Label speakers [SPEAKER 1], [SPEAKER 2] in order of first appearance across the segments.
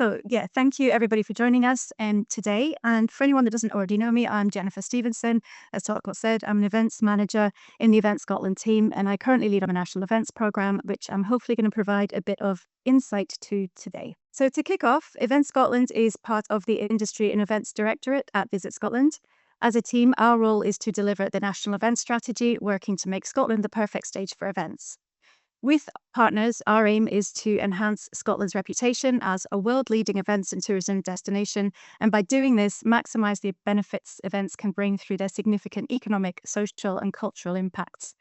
[SPEAKER 1] Thank you everybody for joining us today. And for anyone that doesn't already know me, I'm Jennifer Stevenson. As Talcott said, I'm an events manager in the Event Scotland team, and I currently lead on a national events programme, which I'm hopefully going to provide a bit of insight to today. So to kick off, Event Scotland is part of the Industry and Events Directorate at Visit Scotland. As a team, our role is to deliver the national event strategy, working to make Scotland the perfect stage for events. With partners, our aim is to enhance Scotland's reputation as a world-leading events and tourism destination, and by doing this, maximise the benefits events can bring through their significant economic, social and cultural impacts.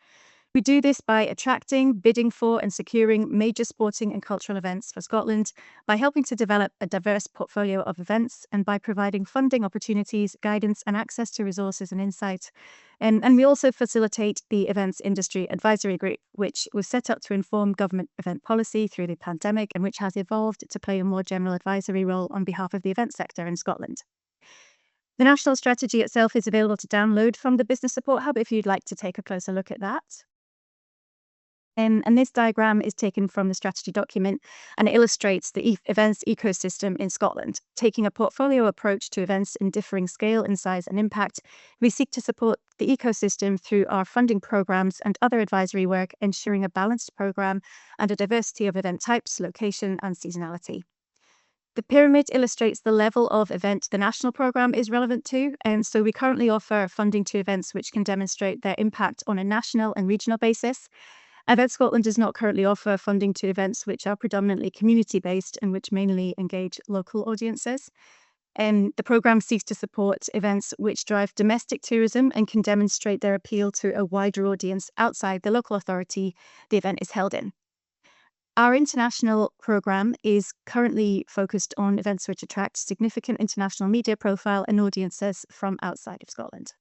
[SPEAKER 1] We do this by attracting, bidding for and securing major sporting and cultural events for Scotland, by helping to develop a diverse portfolio of events, and by providing funding opportunities, guidance and access to resources and insight. And we also facilitate the Events Industry Advisory Group, which was set up to inform government event policy through the pandemic and which has evolved to play a more general advisory role on behalf of the event sector in Scotland. The national strategy itself is available to download from the Business Support Hub if you'd like to take a closer look at that. And this diagram is taken from the strategy document and it illustrates the events ecosystem in Scotland. Taking a portfolio approach to events in differing scale and size and impact, we seek to support the ecosystem through our funding programs and other advisory work, ensuring a balanced program and a diversity of event types, location and seasonality. The pyramid illustrates the level of event the national programme is relevant to, and so we currently offer funding to events which can demonstrate their impact on a national and regional basis. Event Scotland does not currently offer funding to events which are predominantly community-based and which mainly engage local audiences. The programme seeks to support events which drive domestic tourism and can demonstrate their appeal to a wider audience outside the local authority the event is held in. Our international programme is currently focused on events which attract significant international media profile and audiences from outside of Scotland.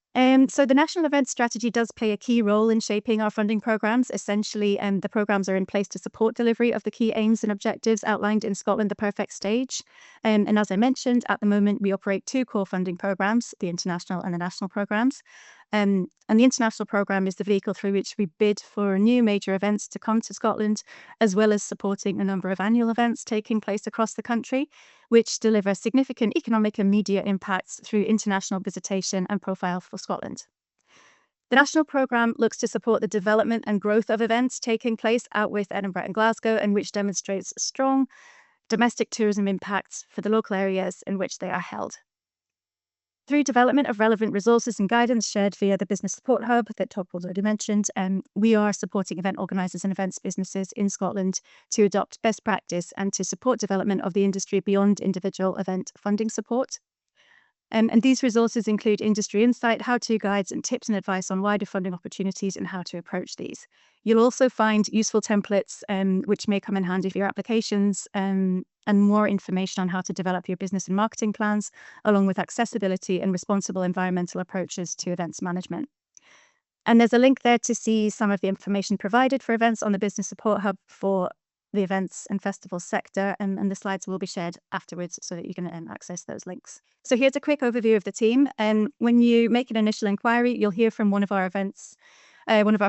[SPEAKER 1] So the national event strategy does play a key role in shaping our funding programmes. Essentially, the programmes are in place to support delivery of the key aims and objectives outlined in Scotland, the Perfect Stage. And as I mentioned, at the moment, we operate two core funding programmes, the international and the national programmes. And the international programme is the vehicle through which we bid for new major events to come to Scotland, as well as supporting a number of annual events taking place across the country, which deliver significant economic and media impacts through international visitation and profile for Scotland. The national programme looks to support the development and growth of events taking place out with Edinburgh and Glasgow, and which demonstrates strong domestic tourism impacts for the local areas in which they are held. Through development of relevant resources and guidance shared via the Business Support Hub that Todd already mentioned, we are supporting event organisers and events businesses in Scotland to adopt best practice and to support development of the industry beyond individual event funding support. And these resources include industry insight, how-to guides and tips and advice on wider funding opportunities and how to approach these. You'll also find useful templates which may come in handy for your applications, and more information on how to develop your business and marketing plans, along with accessibility and responsible environmental approaches to events management. And there's a link there to see some of the information provided for events on the Business Support Hub for the events and festivals sector, and the slides will be shared afterwards so that you can access those links. So here's a quick overview of the team. When you make an initial inquiry, you'll hear from one of our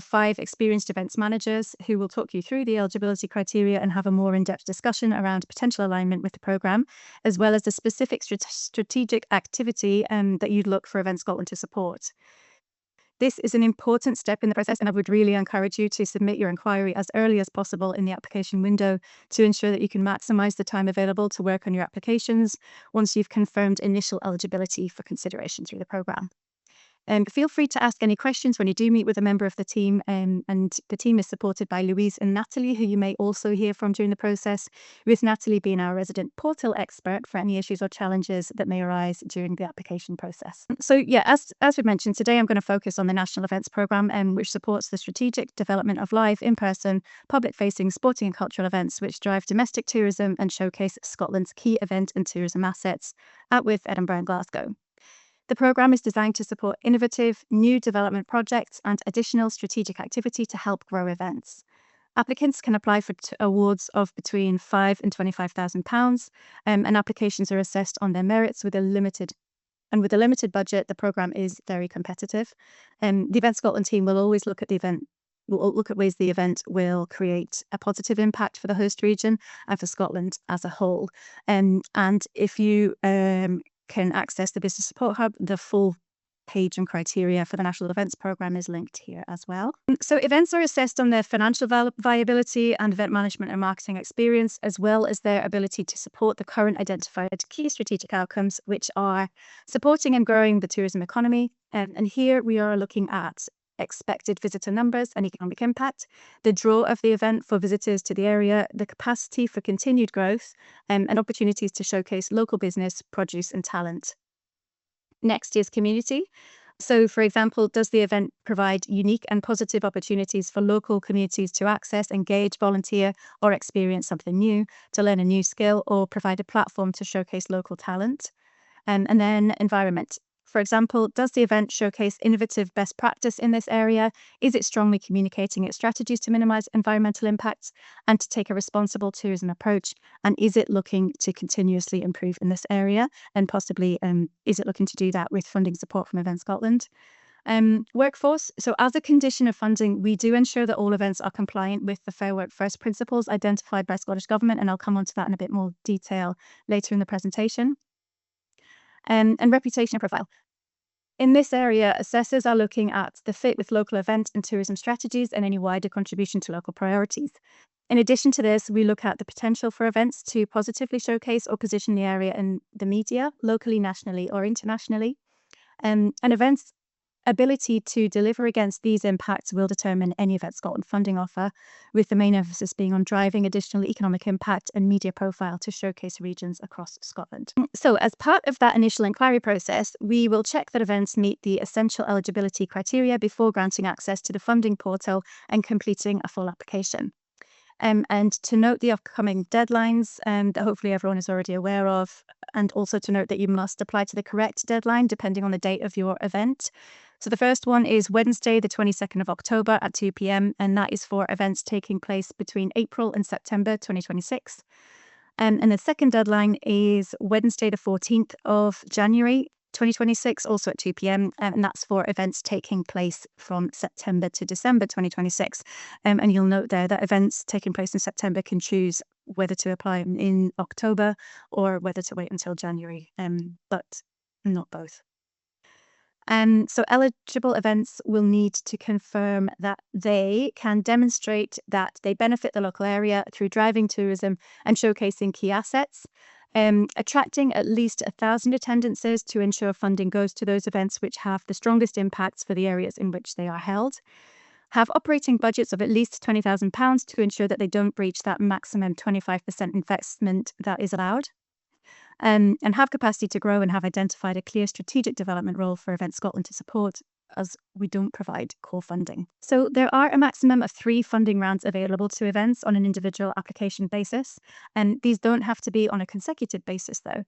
[SPEAKER 1] 5 experienced events managers who will talk you through the eligibility criteria and have a more in-depth discussion around potential alignment with the programme, as well as the specific strategic activity that you'd look for Event Scotland to support. This is an important step in the process, and I would really encourage you to submit your inquiry as early as possible in the application window to ensure that you can maximise the time available to work on your applications once you've confirmed initial eligibility for consideration through the programme. Feel free to ask any questions when you do meet with a member of the team, and the team is supported by Louise and Natalie, who you may also hear from during the process, with Natalie being our resident portal expert for any issues or challenges that may arise during the application process. So as we mentioned, today I'm going to focus on the National Events Programme, which supports the strategic development of live, in-person, public-facing sporting and cultural events which drive domestic tourism and showcase Scotland's key event and tourism assets at with Edinburgh and Glasgow. The programme is designed to support innovative, new development projects and additional strategic activity to help grow events. Applicants can apply for awards of between £5,000 and £25,000, and applications are assessed on their merits with a limited budget. The programme is very competitive. The Event Scotland team will always look at the event we'll look at ways the event will create a positive impact for the host region and for Scotland as a whole. And if you can access the Business Support Hub, the full page and criteria for the National Events Programme is linked here as well. So events are assessed on their financial viability and event management and marketing experience, as well as their ability to support the current identified key strategic outcomes, which are supporting and growing the tourism economy. And here we are looking at expected visitor numbers and economic impact, the draw of the event for visitors to the area, the capacity for continued growth, and opportunities to showcase local business, produce and talent. Next is community. So, for example, does the event provide unique and positive opportunities for local communities to access, engage, volunteer, or experience something new, to learn a new skill, or provide a platform to showcase local talent? And then environment. For example, does the event showcase innovative best practice in this area? Is it strongly communicating its strategies to minimize environmental impacts and to take a responsible tourism approach? And is it looking to continuously improve in this area? And possibly, is it looking to do that with funding support from Event Scotland? Workforce. So as a condition of funding, we do ensure that all events are compliant with the Fair Work First principles identified by Scottish Government, and I'll come on to that in a bit more detail later in the presentation. And reputation profile. In this area, assessors are looking at the fit with local event and tourism strategies and any wider contribution to local priorities. In addition to this, we look at the potential for events to positively showcase or position the area in the media, locally, nationally, or internationally. And events' ability to deliver against these impacts will determine any Event Scotland funding offer, with the main emphasis being on driving additional economic impact and media profile to showcase regions across Scotland. So as part of that initial inquiry process, we will check that events meet the essential eligibility criteria before granting access to the funding portal and completing a full application. And to note the upcoming deadlines that hopefully everyone is already aware of, and also to note that you must apply to the correct deadline depending on the date of your event. So the first one is Wednesday, the 22nd of October at 2 p.m, and that is for events taking place between April and September 2026. And the second deadline is Wednesday, the 14th of January 2026, also at 2 p.m, and that's for events taking place from September to December 2026. And you'll note there that events taking place in September can choose whether to apply in October or whether to wait until January, but not both. So eligible events will need to confirm that they can demonstrate that they benefit the local area through driving tourism and showcasing key assets, attracting at least 1,000 attendances to ensure funding goes to those events which have the strongest impacts for the areas in which they are held, have operating budgets of at least £20,000 to ensure that they don't breach that maximum 25% investment that is allowed, and have capacity to grow and have identified a clear strategic development role for Event Scotland to support, as we don't provide core funding. So there are a maximum of 3 funding rounds available to events on an individual application basis, and these don't have to be on a consecutive basis though.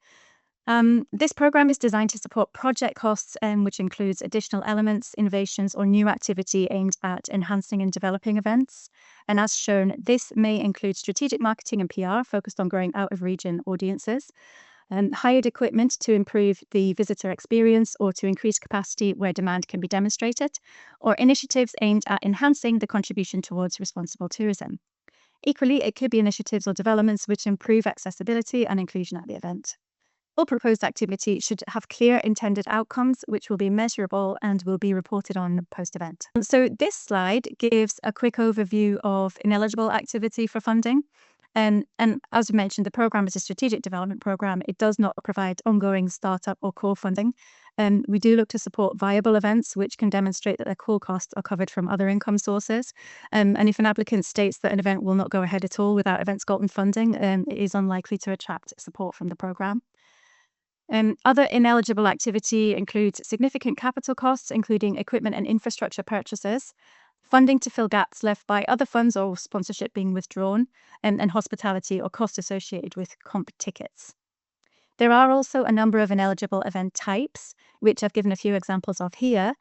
[SPEAKER 1] This programme is designed to support project costs, which includes additional elements, innovations, or new activity aimed at enhancing and developing events. And as shown, this may include strategic marketing and PR focused on growing out-of-region audiences, hired equipment to improve the visitor experience or to increase capacity where demand can be demonstrated, or initiatives aimed at enhancing the contribution towards responsible tourism. Equally, it could be initiatives or developments which improve accessibility and inclusion at the event. All proposed activity should have clear intended outcomes, which will be measurable and will be reported on post-event. So this slide gives a quick overview of ineligible activity for funding. And as we mentioned, the programme is a strategic development programme. It does not provide ongoing startup or core funding. We do look to support viable events which can demonstrate that their core costs are covered from other income sources. And if an applicant states that an event will not go ahead at all without Event Scotland funding, it is unlikely to attract support from the programme. Other ineligible activity includes significant capital costs, including equipment and infrastructure purchases, funding to fill gaps left by other funds or sponsorship being withdrawn, and hospitality or costs associated with comp tickets. There are also a number of ineligible event types, which I've given a few examples of here.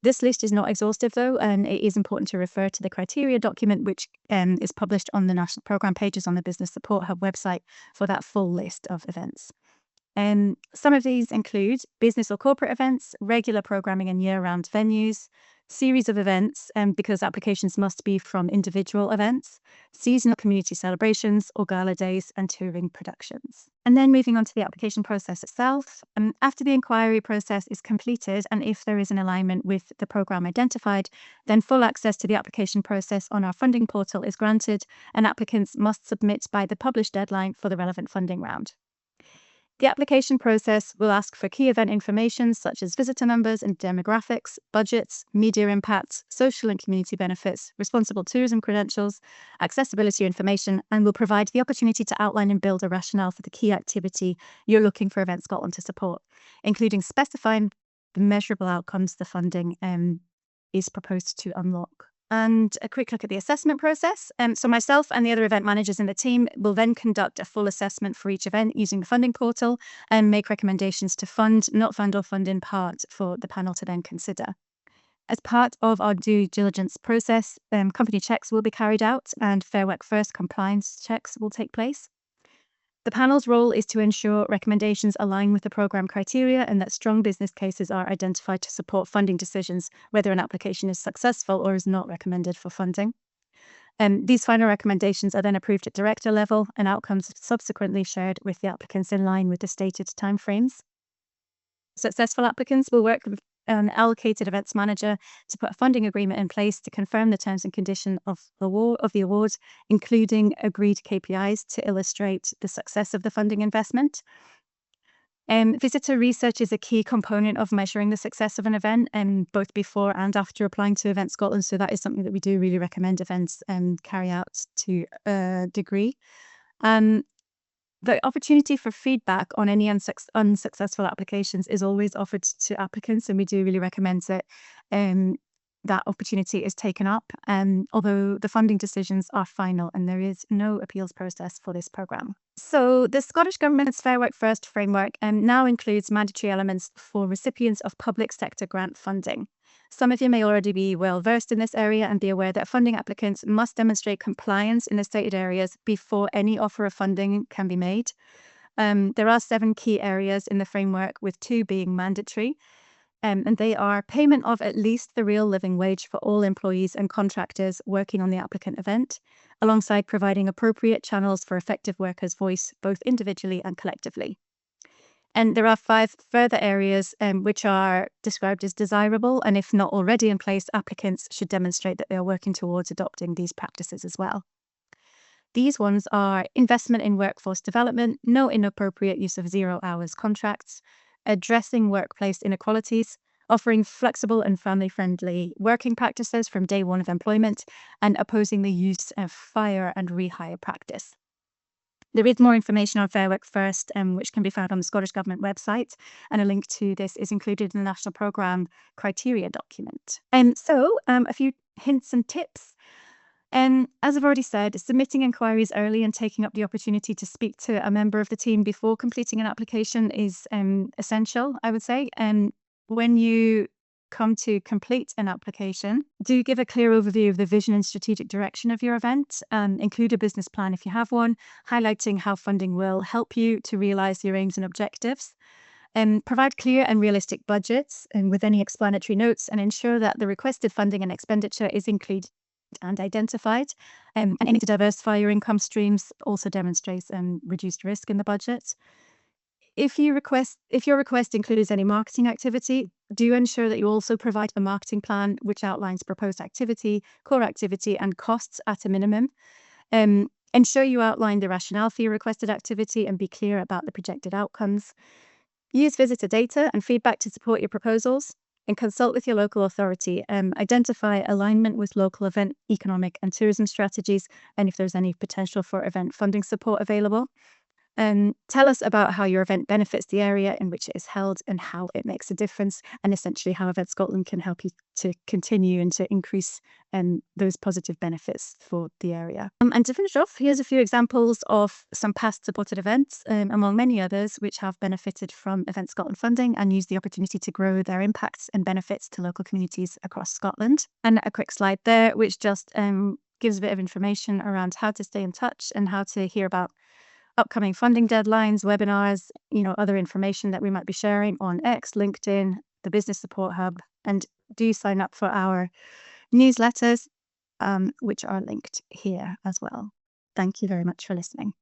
[SPEAKER 1] This list is not exhaustive though, and it is important to refer to the criteria document, which is published on the national programme pages on the Business Support Hub website for that full list of events. Some of these include business or corporate events, regular programming and year-round venues, series of events, because applications must be from individual events, seasonal community celebrations or gala days, and touring productions. And then moving on to the application process itself. After the inquiry process is completed, and if there is an alignment with the programme identified, then full access to the application process on our funding portal is granted, and applicants must submit by the published deadline for the relevant funding round. The application process will ask for key event information such as visitor numbers and demographics, budgets, media impacts, social and community benefits, responsible tourism credentials, accessibility information, and will provide the opportunity to outline and build a rationale for the key activity you're looking for Event Scotland to support, including specifying the measurable outcomes the funding is proposed to unlock. And a quick look at the assessment process. So myself and the other event managers in the team will then conduct a full assessment for each event using the funding portal and make recommendations to fund, not fund, or fund in part for the panel to then consider. As part of our due diligence process, company checks will be carried out and Fair Work First compliance checks will take place. The panel's role is to ensure recommendations align with the programme criteria and that strong business cases are identified to support funding decisions, whether an application is successful or is not recommended for funding. These final recommendations are then approved at director level and outcomes subsequently shared with the applicants in line with the stated timeframes. Successful applicants will work with an allocated events manager to put a funding agreement in place to confirm the terms and conditions of the award, including agreed KPIs to illustrate the success of the funding investment. Visitor research is a key component of measuring the success of an event, both before and after applying to Event Scotland. So that is something that we do really recommend events carry out to a degree. The opportunity for feedback on any unsuccessful applications is always offered to applicants, and we do really recommend that that opportunity is taken up, although the funding decisions are final and there is no appeals process for this programme. So the Scottish Government's Fair Work First framework now includes mandatory elements for recipients of public sector grant funding. Some of you may already be well versed in this area and be aware that funding applicants must demonstrate compliance in the stated areas before any offer of funding can be made. There are 7 key areas in the framework, with 2 being mandatory. And they are payment of at least the real living wage for all employees and contractors working on the applicant event, alongside providing appropriate channels for effective workers' voice, both individually and collectively. And there are 5 further areas which are described as desirable, and if not already in place, applicants should demonstrate that they are working towards adopting these practices as well. These ones are investment in workforce development, no inappropriate use of 0 hours contracts, addressing workplace inequalities, offering flexible and family-friendly working practices from day one of employment, and opposing the use of fire and rehire practice. There is more information on Fair Work First, which can be found on the Scottish Government website, and a link to this is included in the National Programme Criteria document. So a few hints and tips. As I've already said, submitting inquiries early and taking up the opportunity to speak to a member of the team before completing an application is essential, I would say. When you come to complete an application, do give a clear overview of the vision and strategic direction of your event. Include a business plan if you have one, highlighting how funding will help you to realise your aims and objectives. Provide clear and realistic budgets and with any explanatory notes, and ensure that the requested funding and expenditure is included and identified, and aiming to diversify your income streams also demonstrates reduced risk in the budget. If your request includes any marketing activity, do ensure that you also provide a marketing plan which outlines proposed activity, core activity, and costs at a minimum. Ensure you outline the rationale for your requested activity and be clear about the projected outcomes. Use visitor data and feedback to support your proposals, and consult with your local authority. Identify alignment with local event, economic and tourism strategies, and if there's any potential for event funding support available. Tell us about how your event benefits the area in which it is held and how it makes a difference, and essentially how Event Scotland can help you to continue and to increase those positive benefits for the area. And to finish off, here's a few examples of some past supported events, among many others, which have benefited from Event Scotland funding and used the opportunity to grow their impacts and benefits to local communities across Scotland. And a quick slide there, which just gives a bit of information around how to stay in touch and how to hear about upcoming funding deadlines, webinars, other information that we might be sharing on X, LinkedIn, the Business Support Hub, and do sign up for our newsletters, which are linked here as well. Thank you very much for listening.